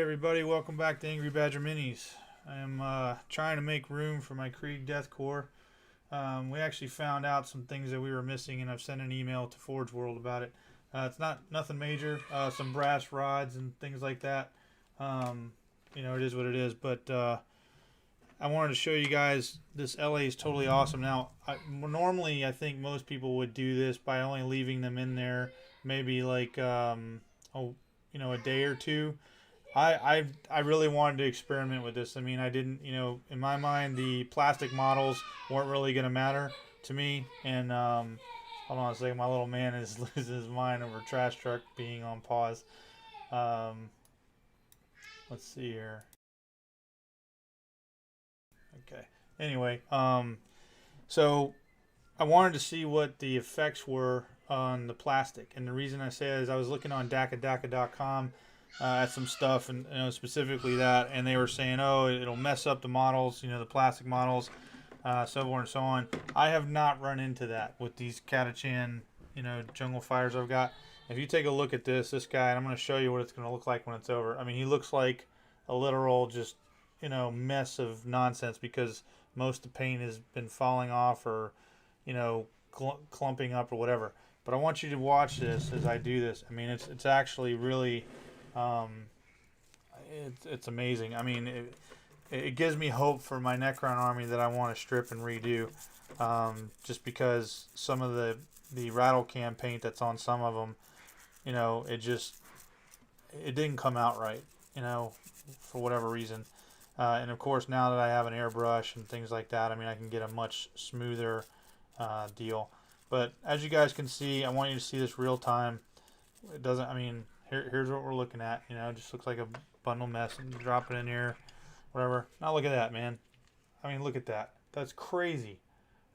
everybody, welcome back to Angry Badger Minis. I am trying to make room for my Krieg Death Core. We actually found out some things that we were missing, and I've sent an email to Forge World about it. It's nothing major, some brass rods and things like that. You know, it is what it is, but I wanted to show you guys this LA is totally awesome. Now, normally I think most people would do this by only leaving them in there maybe like you know, a day or two. I really wanted to experiment with this. I mean, I didn't, you know, in my mind the plastic models weren't really going to matter to me. And hold on a second, my little man is losing his mind over trash truck being on pause. Let's see here. Okay. Anyway, so I wanted to see what the effects were on the plastic, and the reason I say that is I was looking on DACA.com at some stuff, and you know, specifically that, and they were saying, oh, it'll mess up the models, you know, the plastic models, so forth and so on. I have not run into that with these Catachan, you know, jungle fighters I've got. If you take a look at this guy, and I'm going to show you what it's going to look like when it's over. I mean, he looks like a literal just, you know, mess of nonsense because most of the paint has been falling off or, you know, clumping up or whatever. But I want you to watch this as I do this. I mean, it's actually really, it's amazing. I mean, it gives me hope for my Necron army that I want to strip and redo, just because some of the rattle cam paint that's on some of them, you know, it didn't come out right, you know, for whatever reason. And of course, now that I have an airbrush and things like that, I mean, I can get a much smoother deal. But as you guys can see, I want you to see this real time. It doesn't, I mean, here's what we're looking at. You know, it just looks like a bundle mess, and you drop it in here, whatever. Now look at that, man. I mean, look at that. That's crazy.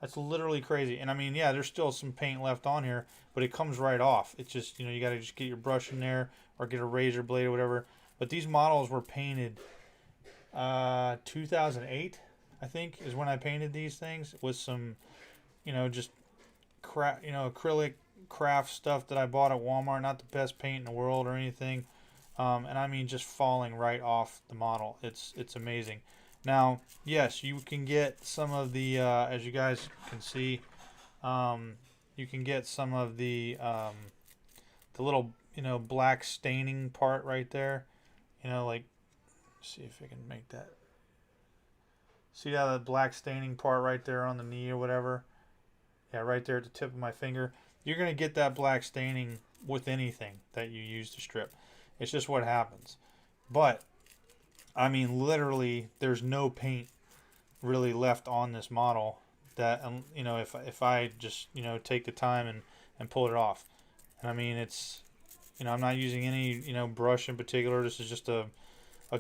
That's literally crazy. And I mean, yeah, there's still some paint left on here, but it comes right off. It's just, you know, you got to just get your brush in there or get a razor blade or whatever. But these models were painted 2008, I think, is when I painted these things with some, you know, just acrylic craft stuff that I bought at Walmart. Not the best paint in the world or anything, and I mean just falling right off the model. It's amazing. Now, yes, you can get some of the as you guys can see, you can get some of the little, you know, black staining part right there. You know, like, see if I can make that. See how the black staining part right there on the knee or whatever? Yeah, right there at the tip of my finger. You're going to get that black staining with anything that you use to strip. It's just what happens. But, I mean, literally, there's no paint really left on this model that, you know, if I just, you know, take the time and pull it off. And I mean, it's, you know, I'm not using any, you know, brush in particular. This is just a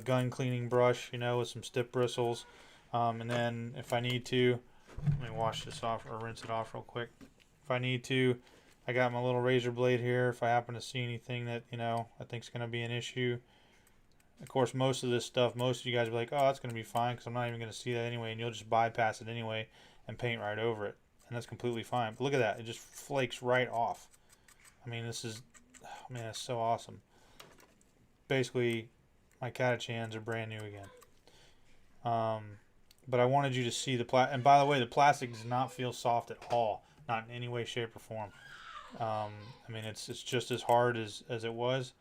gun cleaning brush, you know, with some stiff bristles. And then if I need to, let me wash this off or rinse it off real quick. If I need to, I got my little razor blade here if I happen to see anything that, you know, I think is going to be an issue. Of course, most of this stuff, most of you guys will be like, oh, that's going to be fine because I'm not even going to see that anyway, and you'll just bypass it anyway and paint right over it. And that's completely fine. But look at that. It just flakes right off. I mean, this is, oh man, it's so awesome. Basically, my Catachans are brand new again. But I wanted you to see the plastic. And by the way, the plastic does not feel soft at all. Not in any way, shape, or form. I mean, it's just as hard as it was.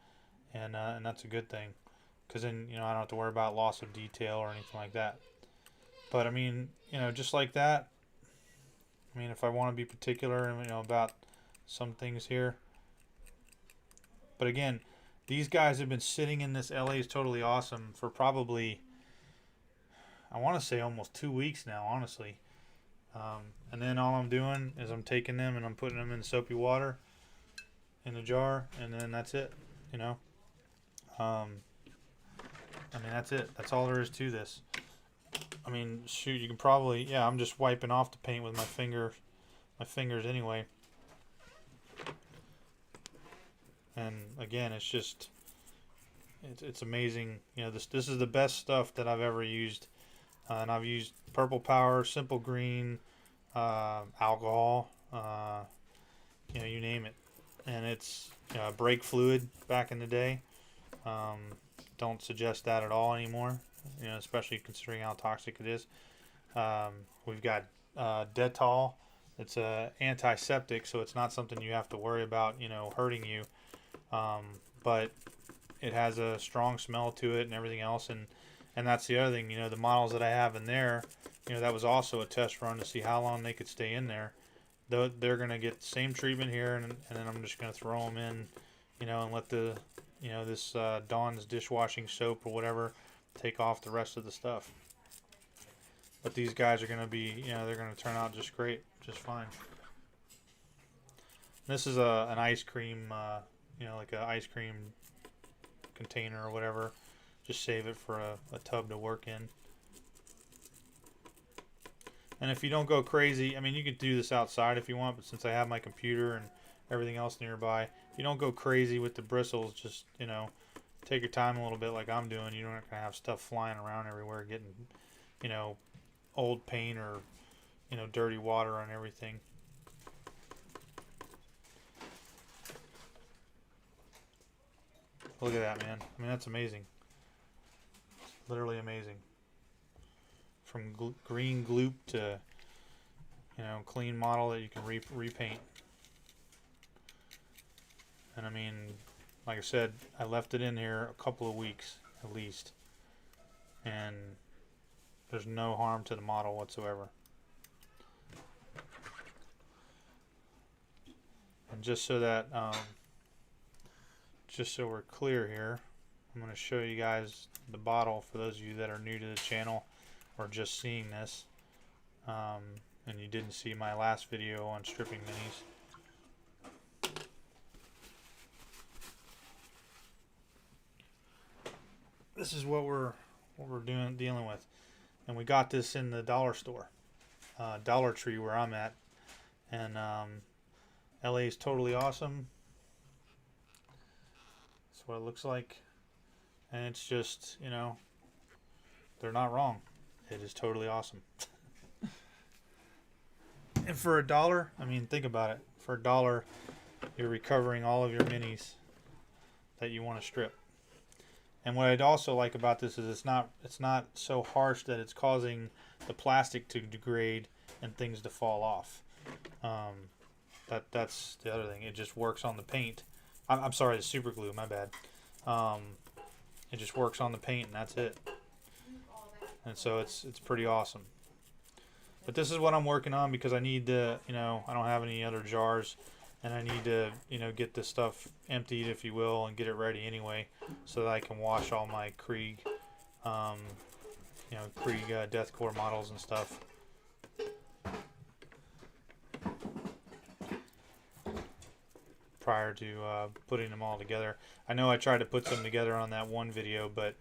And that's a good thing. Because then, you know, I don't have to worry about loss of detail or anything like that. But, I mean, you know, just like that. I mean, if I want to be particular, you know, about some things here. But again, these guys have been sitting in this LA is Totally Awesome for probably, I want to say almost 2 weeks now, honestly. And then all I'm doing is I'm taking them and I'm putting them in soapy water in the jar, and then that's it, you know. I mean, that's it. That's all there is to this. I mean, shoot, you can probably, yeah, I'm just wiping off the paint with my fingers anyway. And again, it's just, it's amazing. You know, this is the best stuff that I've ever used. And I've used Purple Power, Simple Green, alcohol, you know, you name it. And it's, you know, brake fluid back in the day. don't suggest that at all anymore. You know, especially considering how toxic it is. We've got Dettol. It's a antiseptic, so it's not something you have to worry about, you know, hurting you. But it has a strong smell to it and everything else, and that's the other thing. You know, the models that I have in there, you know, that was also a test run to see how long they could stay in there. They're gonna get the same treatment here, and then I'm just gonna throw them in, you know, and let the, you know, this Dawn's dishwashing soap or whatever take off the rest of the stuff. But these guys are gonna be, you know, they're gonna turn out just great, just fine. This is an ice cream, you know, like an ice cream container or whatever. Just save it for a tub to work in. And if you don't go crazy, I mean, you could do this outside if you want, but since I have my computer and everything else nearby, you don't go crazy with the bristles. Just, you know, take your time a little bit like I'm doing. You're not going to have stuff flying around everywhere, getting, you know, old paint or, you know, dirty water on everything. Look at that, man. I mean, that's amazing. Literally amazing. From green gloop to, you know, clean model that you can repaint. And I mean, like I said, I left it in here a couple of weeks at least, and there's no harm to the model whatsoever. And just so that just so we're clear here, I'm going to show you guys the bottle for those of you that are new to the channel or just seeing this, and you didn't see my last video on stripping minis. This is what we're dealing with, and we got this in the dollar store, Dollar Tree where I'm at, and LA is totally awesome. That's what it looks like, and it's just, you know, they're not wrong. It is totally awesome. And for $1, I mean, think about it. For $1, you're recovering all of your minis that you want to strip. And what I'd also like about this is it's not so harsh that it's causing the plastic to degrade and things to fall off. That's the other thing. It just works on the paint. I'm sorry, the super glue. My bad. It just works on the paint, and that's it. And so it's pretty awesome. But this is what I'm working on because I need to, you know, I don't have any other jars, and I need to, you know, get this stuff emptied, if you will, and get it ready anyway, so that I can wash all my Krieg, you know, Krieg Deathcore models and stuff. Prior to putting them all together. I know I tried to put some together on that one video, but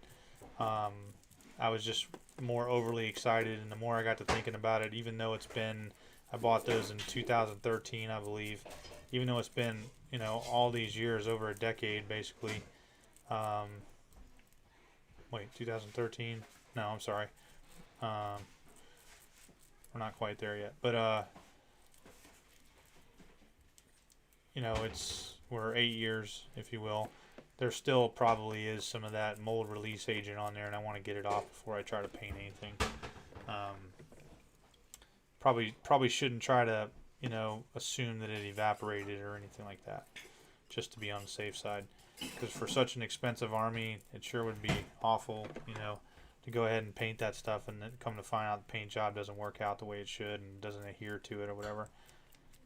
I was just more overly excited, and the more I got to thinking about it, even though it's been, I bought those in 2013, I believe, even though it's been, you know, all these years, over a decade basically. Wait, 2013? No, I'm sorry. We're not quite there yet, but you know, we're 8 years, if you will. There still probably is some of that mold release agent on there, and I want to get it off before I try to paint anything. Probably shouldn't try to, you know, assume that it evaporated or anything like that, just to be on the safe side. Because for such an expensive army, it sure would be awful, you know, to go ahead and paint that stuff and then come to find out the paint job doesn't work out the way it should and doesn't adhere to it or whatever.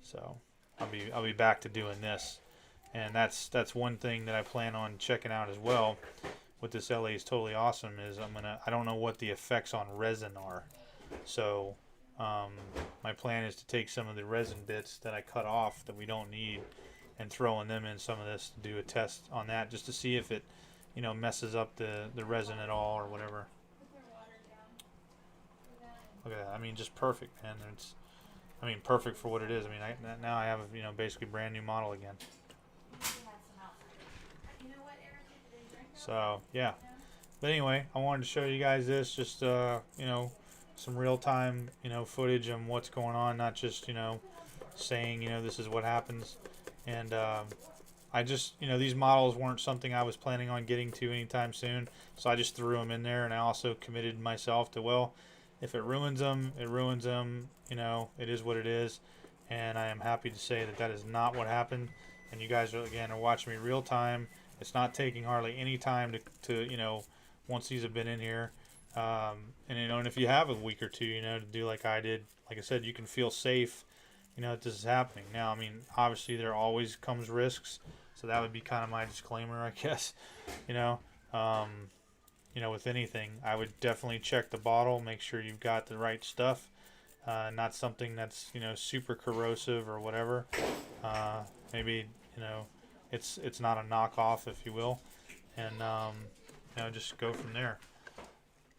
So I'll be back to doing this, and that's one thing that I plan on checking out as well. With this LA is totally awesome is I don't know what the effects on resin are, so my plan is to take some of the resin bits that I cut off that we don't need and throwing them in some of this to do a test on that, just to see if it, you know, messes up the resin at all or whatever. Look at that. I mean, just perfect, man. Perfect for what it is. I mean, now I have, you know, basically brand new model again. So yeah, but anyway, I wanted to show you guys this, just you know, some real-time, you know, footage on what's going on, not just, you know, saying, you know, this is what happens. And I just, you know, these models weren't something I was planning on getting to anytime soon, so I just threw them in there, and I also committed myself to, well, if it ruins them, it ruins them. You know, it is what it is, and I am happy to say that that is not what happened. And you guys are, again, are watching me real time. It's not taking hardly any time to you know, once these have been in here. And you know, and if you have a week or two, you know, to do like I did, like I said, you can feel safe, you know, that this is happening. Now, I mean, obviously there always comes risks, so that would be kind of my disclaimer, I guess. You know, you know, with anything, I would definitely check the bottle, make sure you've got the right stuff, not something that's, you know, super corrosive or whatever. Maybe, you know, it's not a knockoff, if you will, and you know, just go from there.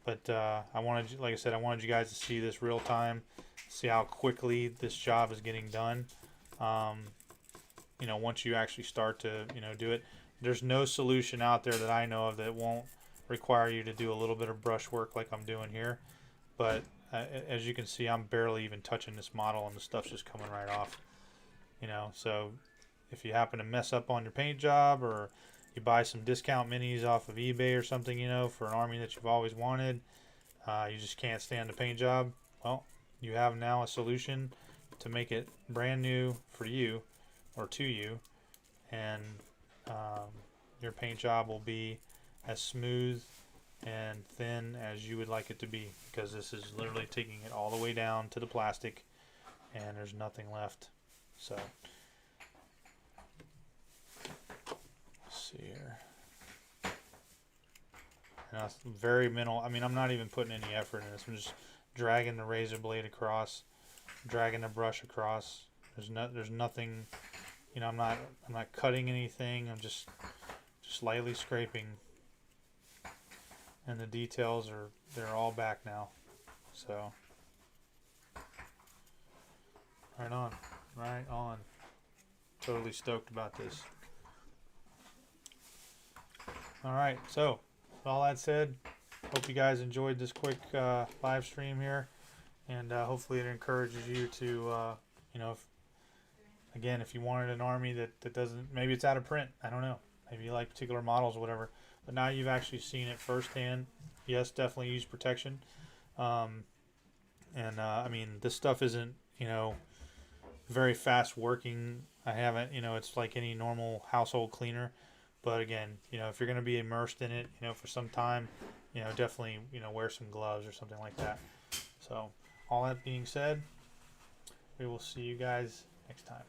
But I wanted, like I said, I wanted you guys to see this real time, see how quickly this job is getting done. You know, once you actually start to, you know, do it, there's no solution out there that I know of that won't require you to do a little bit of brush work like I'm doing here. But as you can see, I'm barely even touching this model, and the stuff's just coming right off. You know, so if you happen to mess up on your paint job, or you buy some discount minis off of eBay or something, you know, for an army that you've always wanted, you just can't stand the paint job, well, you have now a solution to make it brand new for you, or to you, and your paint job will be as smooth and thin as you would like it to be, because this is literally taking it all the way down to the plastic, and there's nothing left. So let's see here. And that's very minimal. I mean, I'm not even putting any effort in this. I'm just dragging the razor blade across, dragging the brush across. There's nothing, you know, I'm not cutting anything. I'm just lightly scraping, and the details they're all back now. So right on, right on. Totally stoked about this. All right, so with all that said, hope you guys enjoyed this quick live stream here, and hopefully it encourages you to, you know, if you wanted an army that doesn't, maybe it's out of print, I don't know, maybe you like particular models or whatever, but now you've actually seen it firsthand. Yes, definitely use protection. I mean, this stuff isn't, you know, very fast working. I haven't, you know, it's like any normal household cleaner. But again, you know, if you're going to be immersed in it, you know, for some time, you know, definitely, you know, wear some gloves or something like that. So all that being said, we will see you guys next time.